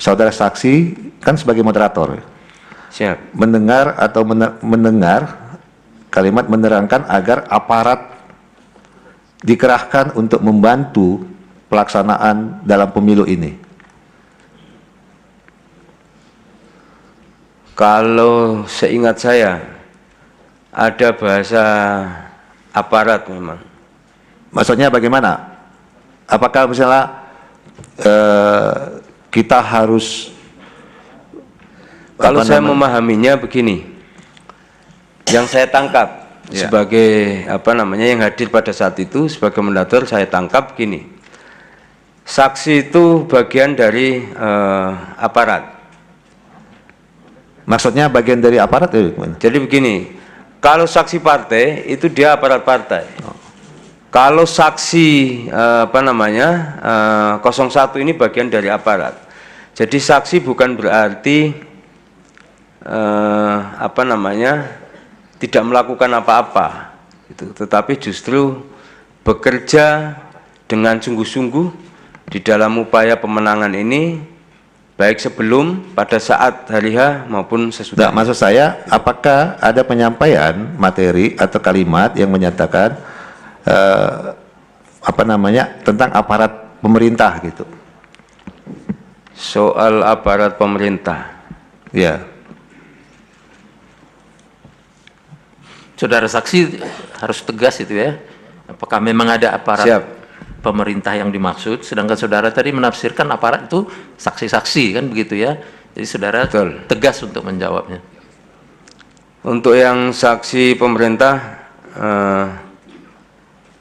saudara saksi kan sebagai moderator Siap. mendengar atau mendengar kalimat menerangkan agar aparat dikerahkan untuk membantu pelaksanaan dalam pemilu ini. Kalau seingat saya ada bahasa aparat memang. Maksudnya bagaimana? Apakah misalnya kita harus Kalau saya memahaminya begini, yang saya tangkap sebagai yang hadir pada saat itu sebagai moderator, saya tangkap begini, saksi itu bagian dari aparat. Maksudnya bagian dari aparat ya? Jadi begini, kalau saksi partai itu dia aparat partai. Kalau saksi 01 ini bagian dari aparat. Jadi saksi bukan berarti tidak melakukan apa-apa, gitu. Tetapi justru bekerja dengan sungguh-sungguh di dalam upaya pemenangan ini, baik sebelum, pada saat hari H maupun sesudah. Nah, maksud saya, apakah ada penyampaian materi atau kalimat yang menyatakan tentang aparat pemerintah gitu? Soal aparat pemerintah. Ya. Saudara saksi harus tegas itu ya. Apakah memang ada aparat pemerintah yang dimaksud, sedangkan saudara tadi menafsirkan aparat itu saksi-saksi kan begitu ya. Jadi saudara tegas untuk menjawabnya. Untuk yang saksi pemerintah,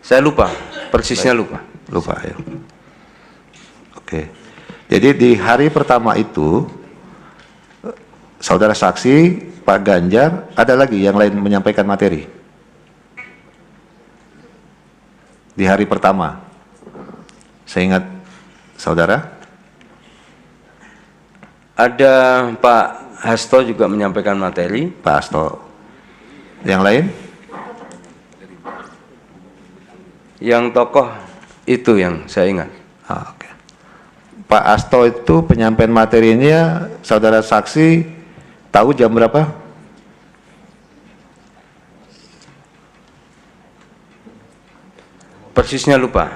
saya lupa, persisnya lupa. Lupa ya. Oke. Jadi di hari pertama itu, saudara saksi Pak Ganjar, ada lagi yang lain menyampaikan materi? Di hari pertama, saya ingat saudara? Ada Pak Hasto juga menyampaikan materi. Pak Hasto. Yang lain? Yang tokoh itu yang saya ingat. Oke. Pak Hasto itu penyampaian materinya, saudara saksi tahu jam berapa? Persisnya lupa.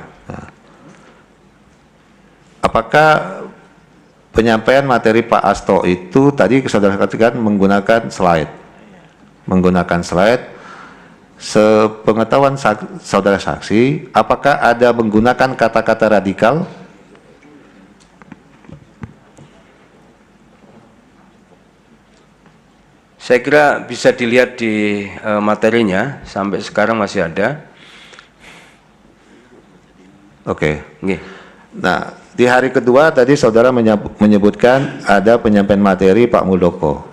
Apakah penyampaian materi Pak Hasto itu tadi saudara katakan menggunakan slide? Menggunakan slide. Sepengetahuan saudara saksi, apakah ada menggunakan kata-kata radikal? Saya kira bisa dilihat di materinya, sampai sekarang masih ada. Oke. Nggih. Nah, di hari kedua tadi saudara menyebutkan ada penyampaian materi Pak Muldoko.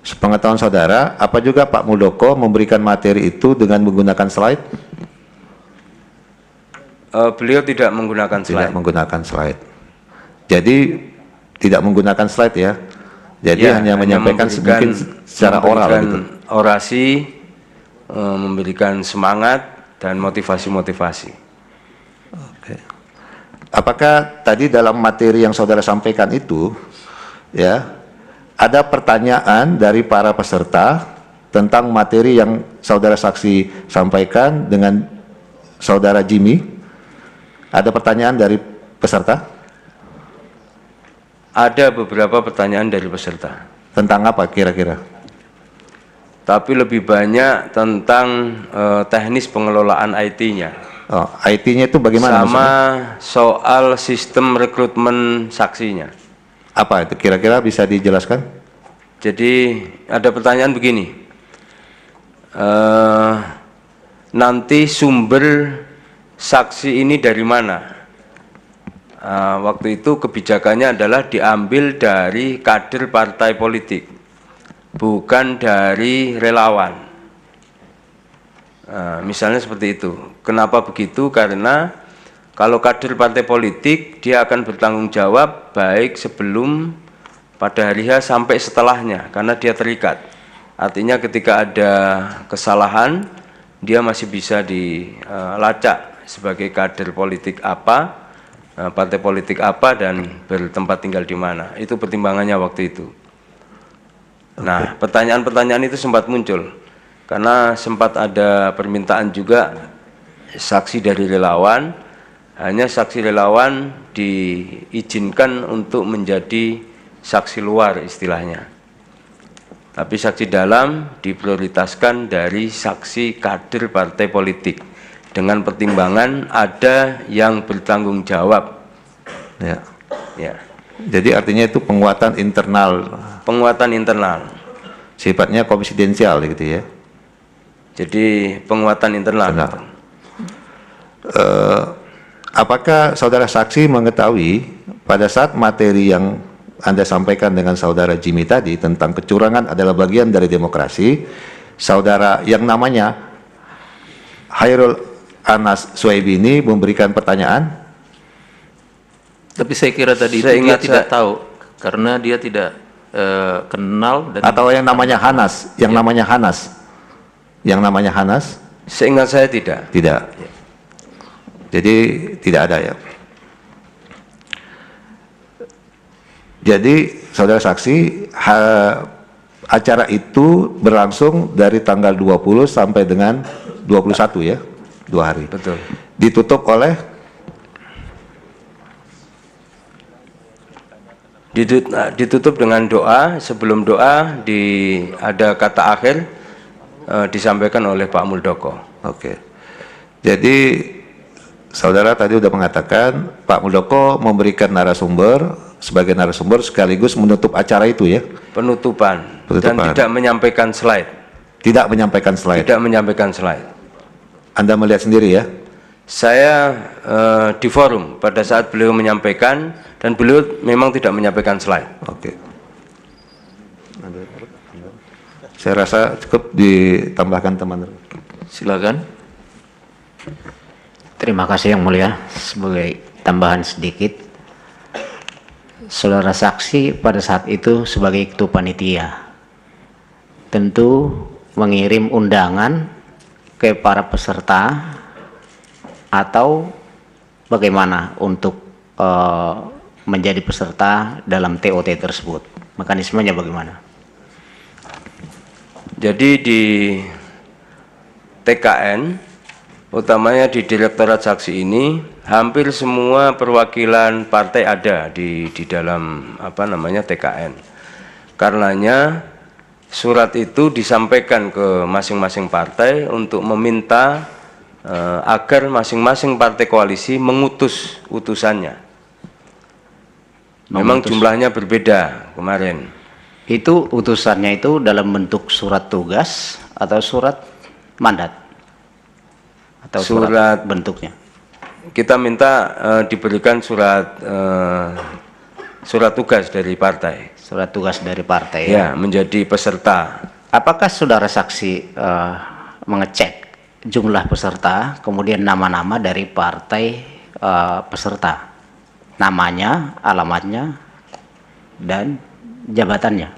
Sepengetahuan saudara, apa juga Pak Muldoko memberikan materi itu dengan menggunakan slide? Beliau tidak menggunakan slide. Tidak menggunakan slide. Jadi tidak menggunakan slide ya. Jadi hanya menyampaikan mungkin secara oral gitu. Orasi, memberikan semangat dan motivasi-motivasi. Oke. Apakah tadi dalam materi yang saudara sampaikan itu, ya, ada pertanyaan dari para peserta tentang materi yang saudara saksi sampaikan dengan saudara Jimmy? Ada pertanyaan dari peserta? Ada beberapa pertanyaan dari peserta. Tentang apa kira-kira? Tapi lebih banyak tentang teknis pengelolaan IT-nya. Oh, IT-nya itu bagaimana? Sama maksudnya? soal sistem rekrutmen saksinya. Apa itu kira-kira bisa dijelaskan? Jadi ada pertanyaan begini, nanti sumber saksi ini dari mana? Waktu itu kebijakannya adalah diambil dari kader partai politik, bukan dari relawan. Misalnya seperti itu. Kenapa begitu? Karena kalau kader partai politik, dia akan bertanggung jawab baik sebelum, pada hari H sampai setelahnya, karena dia terikat. Artinya ketika ada kesalahan, dia masih bisa dilacak sebagai kader politik apa, partai politik apa dan bertempat tinggal di mana. Itu pertimbangannya waktu itu. Nah, pertanyaan-pertanyaan itu sempat muncul karena sempat ada permintaan juga saksi dari relawan, hanya saksi relawan diizinkan untuk menjadi saksi luar istilahnya. Tapi saksi dalam diprioritaskan dari saksi kader partai politik dengan pertimbangan ada yang bertanggung jawab. Ya. Ya. Jadi artinya itu penguatan internal. Penguatan internal. Sifatnya konfidensial gitu ya. Jadi penguatan internal. Apakah saudara saksi mengetahui pada saat materi yang Anda sampaikan dengan saudara Jimmy tadi tentang kecurangan adalah bagian dari demokrasi, saudara yang namanya Hairul Anas Suhaimi ini memberikan pertanyaan? Tapi saya kira tadi itu dia tidak tahu karena dia tidak kenal dan atau yang namanya Hanas, namanya Hanas? Seingat saya tidak. Tidak. Jadi tidak ada ya. Jadi saudara saksi, acara itu berlangsung dari tanggal 20 sampai dengan 21 ya, 2 hari. Betul. Ditutup oleh ditutup dengan doa. Sebelum doa ada kata akhir disampaikan oleh Pak Muldoko. Oke. Jadi saudara tadi sudah mengatakan Pak Muldoko memberikan narasumber sebagai narasumber sekaligus menutup acara itu ya. Penutupan. Dan tidak menyampaikan slide. Tidak menyampaikan slide. Tidak menyampaikan slide. Anda melihat sendiri ya. Saya di forum pada saat beliau menyampaikan dan beliau memang tidak menyampaikan slide. Oke. Saya rasa cukup ditambahkan teman. Silakan. Terima kasih Yang Mulia. Sebagai tambahan sedikit, saudara saksi pada saat itu sebagai ketua panitia tentu mengirim undangan ke para peserta atau bagaimana untuk menjadi peserta dalam TOT tersebut? Mekanismenya bagaimana? Jadi di TKN, utamanya di Direktorat Saksi ini, hampir semua perwakilan partai ada di dalam TKN. Karenanya surat itu disampaikan ke masing-masing partai untuk meminta agar masing-masing partai koalisi mengutus utusannya. Memang jumlahnya berbeda kemarin. Itu utusannya itu dalam bentuk surat tugas atau surat mandat? Atau surat bentuknya? Kita minta diberikan surat tugas dari partai. Surat tugas dari partai ya, menjadi peserta. Apakah saudara saksi mengecek jumlah peserta, kemudian nama-nama dari partai peserta, namanya, alamatnya, dan jabatannya?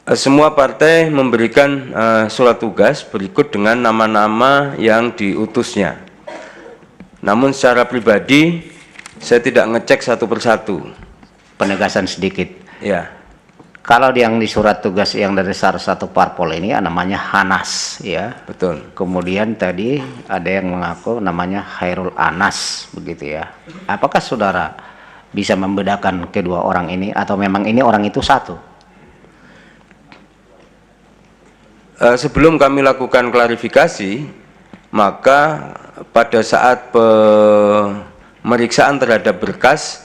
Semua partai memberikan surat tugas berikut dengan nama-nama yang diutusnya. Namun secara pribadi saya tidak ngecek satu persatu. Penegasan sedikit. Ya. Kalau yang di surat tugas yang dari salah satu parpol ini namanya Hanas, ya. Betul. Kemudian tadi ada yang mengaku namanya Hairul Anas, begitu ya. Apakah saudara bisa membedakan kedua orang ini atau memang ini orang itu satu? Sebelum kami lakukan klarifikasi, maka pada saat pemeriksaan terhadap berkas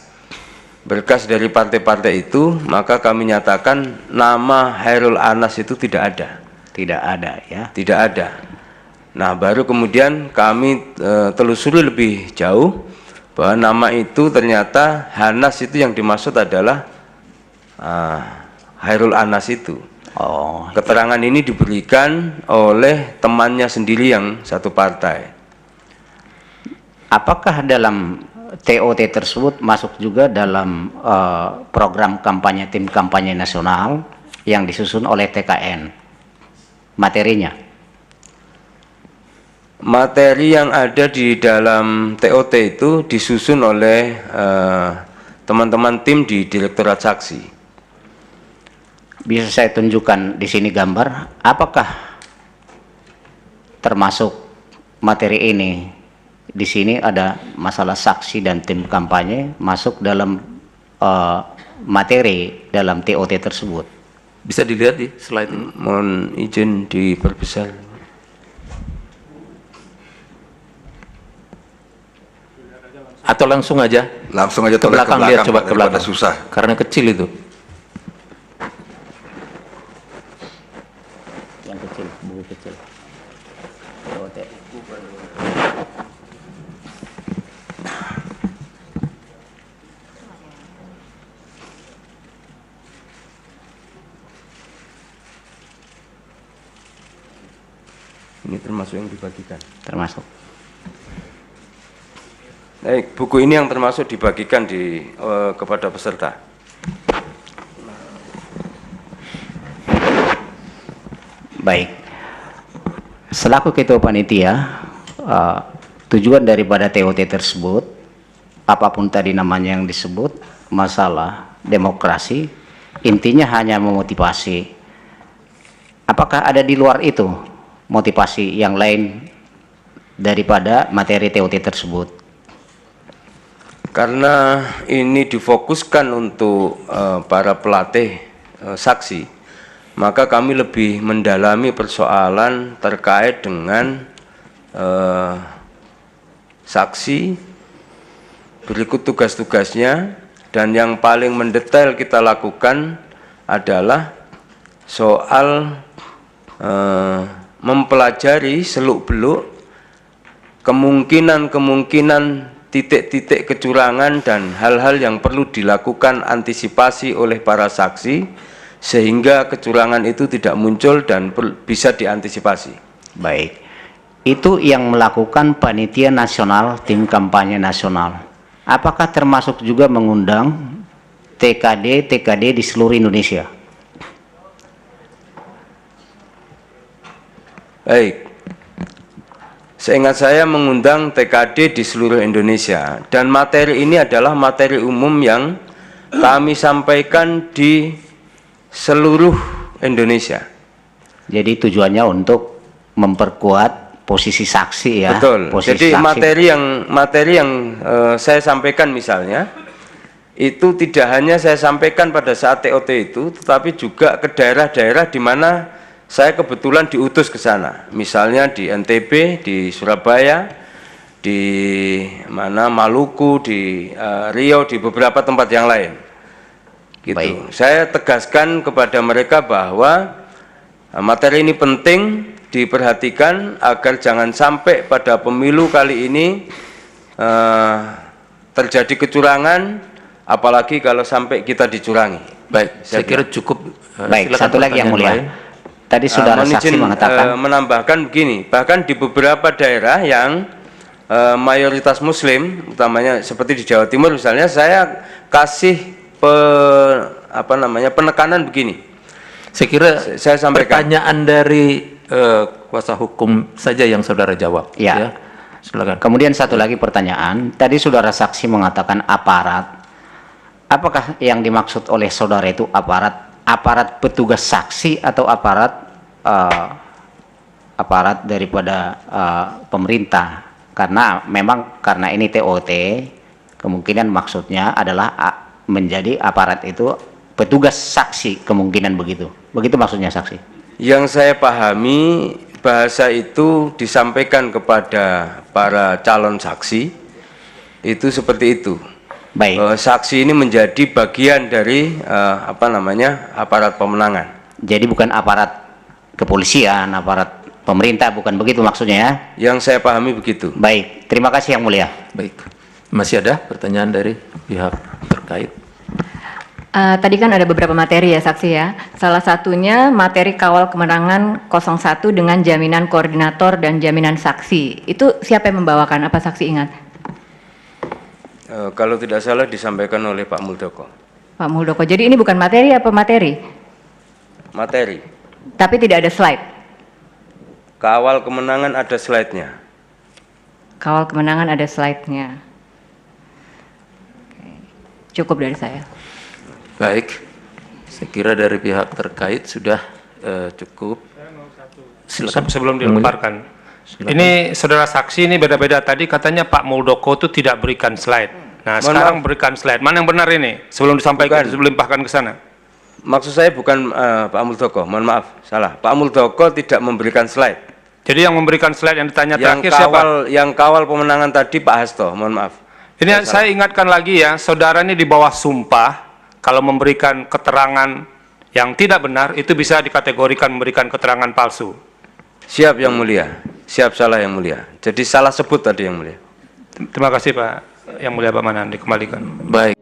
dari partai-partai itu, maka kami nyatakan nama Hairul Anas itu tidak ada. Tidak ada ya? Tidak ada. Nah, baru kemudian kami telusuri lebih jauh bahwa nama itu ternyata Hanas itu yang dimaksud adalah Hairul Anas itu. Oh. Keterangan ini diberikan oleh temannya sendiri yang satu partai. Apakah dalam TOT tersebut masuk juga dalam program kampanye tim kampanye nasional yang disusun oleh TKN materinya? Materi yang ada di dalam TOT itu disusun oleh teman-teman tim di Direktorat Saksi. Bisa saya tunjukkan di sini gambar, apakah termasuk materi ini? Di sini ada masalah saksi dan tim kampanye masuk dalam materi dalam TOT tersebut. Bisa dilihat di slide ini. Mohon izin diperbesar. Atau langsung aja? Langsung aja Ke belakang, lihat coba ke belakang. susah. Karena kecil itu. Yang kecil, buku kecil. TOT. Ini termasuk yang dibagikan. Termasuk. Baik, buku ini yang termasuk dibagikan kepada peserta. Baik. Selaku ketua panitia, tujuan daripada TOT tersebut, apapun tadi namanya yang disebut, masalah demokrasi, intinya hanya memotivasi. Apakah ada di luar itu motivasi yang lain daripada materi TOT tersebut? Karena ini difokuskan untuk para pelatih saksi, maka kami lebih mendalami persoalan terkait dengan saksi, berikut tugas-tugasnya, dan yang paling mendetail kita lakukan adalah soal mempelajari seluk-beluk kemungkinan titik-titik kecurangan dan hal-hal yang perlu dilakukan antisipasi oleh para saksi sehingga kecurangan itu tidak muncul dan bisa diantisipasi. Baik, itu yang melakukan panitia nasional, tim kampanye nasional. Apakah termasuk juga mengundang TKD di seluruh Indonesia? Baik, seingat saya mengundang TKD di seluruh Indonesia, dan materi ini adalah materi umum yang kami sampaikan di seluruh Indonesia. Jadi tujuannya untuk memperkuat posisi saksi ya. Betul. Posisi jadi saksi. materi yang saya sampaikan misalnya itu tidak hanya saya sampaikan pada saat TOT itu, tetapi juga ke daerah-daerah di mana saya kebetulan diutus ke sana. Misalnya di NTB, di Surabaya, di mana Maluku, di Riau, di beberapa tempat yang lain. Gitu. Baik. Saya tegaskan kepada mereka bahwa materi ini penting diperhatikan agar jangan sampai pada pemilu kali ini terjadi kecurangan, apalagi kalau sampai kita dicurangi. Baik, saya kira cukup. Baik, Silakan satu lagi yang mulia. lain. Tadi saudara saksi mengatakan menambahkan begini, bahkan di beberapa daerah yang mayoritas Muslim, utamanya seperti di Jawa Timur misalnya, saya kasih penekanan begini. Saya kira Saya sampaikan. pertanyaan dari kuasa hukum saja yang saudara jawab. Ya. Silakan. Kemudian satu lagi pertanyaan, tadi saudara saksi mengatakan aparat. Apakah yang dimaksud oleh saudara itu aparat petugas saksi atau aparat daripada pemerintah? Karena memang karena ini TOT, kemungkinan maksudnya adalah menjadi aparat itu petugas saksi, kemungkinan begitu. Begitu maksudnya saksi. Yang saya pahami, bahasa itu disampaikan kepada para calon saksi itu seperti itu. Baik. Saksi ini menjadi bagian dari aparat pemenangan. Jadi bukan aparat kepolisian, aparat pemerintah, bukan begitu maksudnya ya? Yang saya pahami begitu. Baik, terima kasih yang mulia. Baik. Masih ada pertanyaan dari pihak terkait? Tadi kan ada beberapa materi ya saksi ya. Salah satunya materi kawal kemenangan 01 dengan jaminan koordinator dan jaminan saksi. Itu siapa yang membawakan? Apa saksi ingat? Kalau tidak salah disampaikan oleh Pak Muldoko. Pak Muldoko. Jadi ini bukan materi apa materi? Materi. Tapi tidak ada slide. Kawal kemenangan ada slide-nya. kawal kemenangan ada slide-nya. Oke, cukup dari saya. Baik, saya kira dari pihak terkait sudah cukup. Silakan. Sebelum dilemparkan. Ini saudara saksi ini beda-beda. Tadi katanya Pak Muldoko itu tidak berikan slide. Nah, sekarang berikan slide. Mana yang benar ini? Sebelum disampaikan, sebelum limpahkan ke sana. Maksud saya bukan Pak Muldoko, mohon maaf, salah. Pak Muldoko tidak memberikan slide. Jadi yang memberikan slide yang ditanya terakhir siapa? Yang kawal pemenangan tadi Pak Hasto, mohon maaf. Ini saya ingatkan lagi ya, saudara ini di bawah sumpah, kalau memberikan keterangan yang tidak benar, itu bisa dikategorikan memberikan keterangan palsu. Siap yang mulia, siap salah yang mulia. Jadi salah sebut tadi yang mulia. Terima kasih Pak, yang mulia Pak Manan, dikembalikan. Baik.